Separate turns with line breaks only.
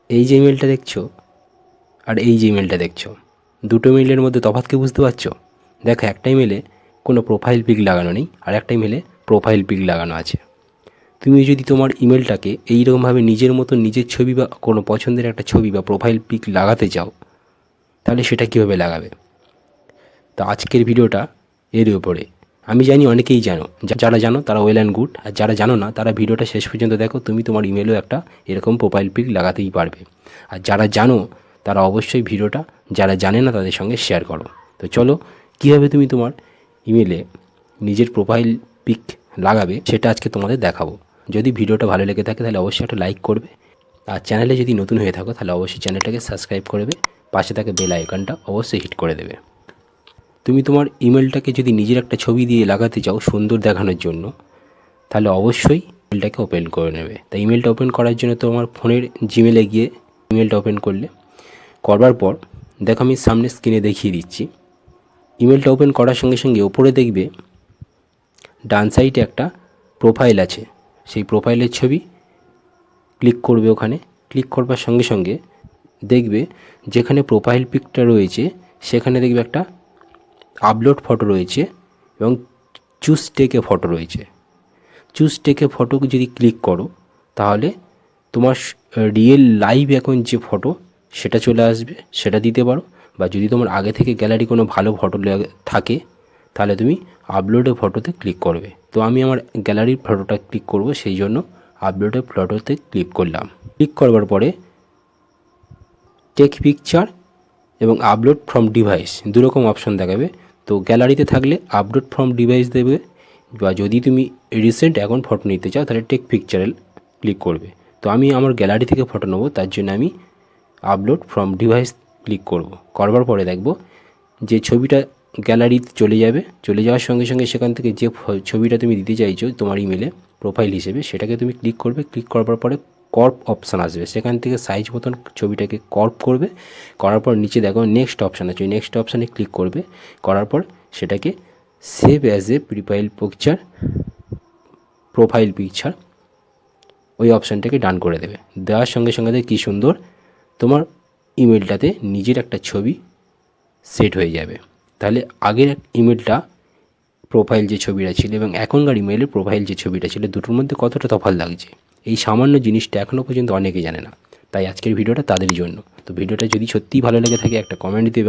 এই যে ইমেলটা দেখছো আর এই যে ইমেলটা দেখছো, দুটো ইমেলের মধ্যে তফাৎ কি বুঝতে পারছো? দেখো, একটা ইমেলে কোনো প্রোফাইল পিক লাগানো নেই আর একটা ইমেলে প্রোফাইল পিক লাগানো আছে। তুমি যদি তোমার ইমেলটাকে এইরকমভাবে নিজের মতো নিজের ছবি বা কোনো পছন্দের একটা ছবি বা প্রোফাইল পিক লাগাতে চাও, তাহলে সেটা কীভাবে লাগাবে? তো আজকের ভিডিওটা এর উপরে। আমি জানি অনেকেই জানো, যারা জানো তারা ওয়েল অ্যান্ড গুড, আর যারা জানো না তারা ভিডিওটা শেষ পর্যন্ত দেখো। তুমি তোমার ইমেলেও একটা এরকম প্রোফাইল পিক লাগাতেই পারবে। আর যারা জানো তারা অবশ্যই ভিডিওটা যারা জানে না তাদের সঙ্গে শেয়ার করো। তো চলো, কীভাবে তুমি তোমার ইমেলে নিজের প্রোফাইল পিক লাগাবে সেটা আজকে তোমাদের দেখাবো। যদি ভিডিওটা ভালো লেগে থাকে তাহলে অবশ্যই একটা লাইক করবে, আর চ্যানেলে যদি নতুন হয়ে থাকো তাহলে অবশ্যই চ্যানেলটাকে সাবস্ক্রাইব করবে, পাশে থাকা বেল আইকনটা অবশ্যই হিট করে দেবে। তুমি তোমার ইমেলটাকে যদি নিজের একটা ছবি দিয়ে লাগাতে চাও সুন্দর দেখানোর জন্য, তাহলে অবশ্যই ইমেলটাকে ওপেন করে নেবে। তাই ইমেলটা ওপেন করার জন্য তোমার ফোনের জিমেলে গিয়ে ইমেলটা ওপেন করবার পর দেখো, আমি সামনে স্ক্রিনে দেখিয়ে দিচ্ছি। ইমেলটা ওপেন করার সঙ্গে সঙ্গে ওপরে দেখবে ডান সাইডে একটা প্রোফাইল আছে, সেই প্রোফাইলের ছবি ক্লিক করবে। ওখানে ক্লিক করবার সঙ্গে সঙ্গে দেখবে যেখানে প্রোফাইল পিকটা রয়েছে সেখানে দেখবে একটা আপলোড ফটো রয়েছে এবং চুজ টেক এ ফটো রয়েছে। চুজ টেক এ ফটো যদি ক্লিক করো তাহলে তোমার রিয়েল লাইভ এখন যে ফটো সেটা চলে আসবে, সেটা দিতে পারো। বা যদি তোমার আগে থেকে গ্যালারি কোনো ভালো ফটো থাকে তাহলে তুমি আপলোডে ফটোতে ক্লিক করবে। তো আমি আমার গ্যালারির ফটোটা ক্লিক করব, সেই জন্য আপলোডে ফটোতে ক্লিক করলাম। ক্লিক করবার পরে টেক পিকচার এবং আপলোড ফ্রম ডিভাইস দুরকম অপশন দেখাবে। তো গ্যালারিতে থাকলে আপলোড ফ্রম ডিভাইস দেবে, বা যদি তুমি রিসেন্ট এখন ফটো নিতে চাও তাহলে টেক পিকচারে ক্লিক করবে। তো আমি আমার গ্যালারি থেকে ফটো নেবো, তার জন্য আমি আপলোড ফ্রম ডিভাইস ক্লিক করবার পরে দেখব যে ছবিটা গ্যালারিতে চলে যাওয়ার সঙ্গে সঙ্গে সেখান থেকে যে ছবিটা তুমি দিতে চাইছো তোমার ইমেলে প্রোফাইল হিসেবে সেটাকে তুমি ক্লিক করবে। ক্লিক করবার পরে কর্প অপশান আসবে, সেখান থেকে সাইজ মতন ছবিটাকে কর্প করবে। করার পর নিচে দেখো নেক্সট অপশান আছে, ওই নেক্সট অপশানে ক্লিক করবে। করার পর সেটাকে save as a profile picture ওই অপশানটাকে ডান করে দেবে। দেওয়ার সঙ্গে সঙ্গে কী সুন্দর তোমার ইমেলটাতে নিজের একটা ছবি সেট হয়ে যাবে। তাহলে আগের ইমেলটা প্রোফাইল যে ছবিটা ছিল এবং এখনকার ইমেলের প্রোফাইল যে ছবিটা ছিল দুটোর মধ্যে কতটা তফাৎ লাগছে, এই সামান্য জিনিসটা এখনও পর্যন্ত অনেকে জানে না। তাই আজকের ভিডিওটা তাদেরই জন্য। তো ভিডিওটা যদি সত্যিই ভালো লেগে থাকে একটা কমেন্ট দিতে এবং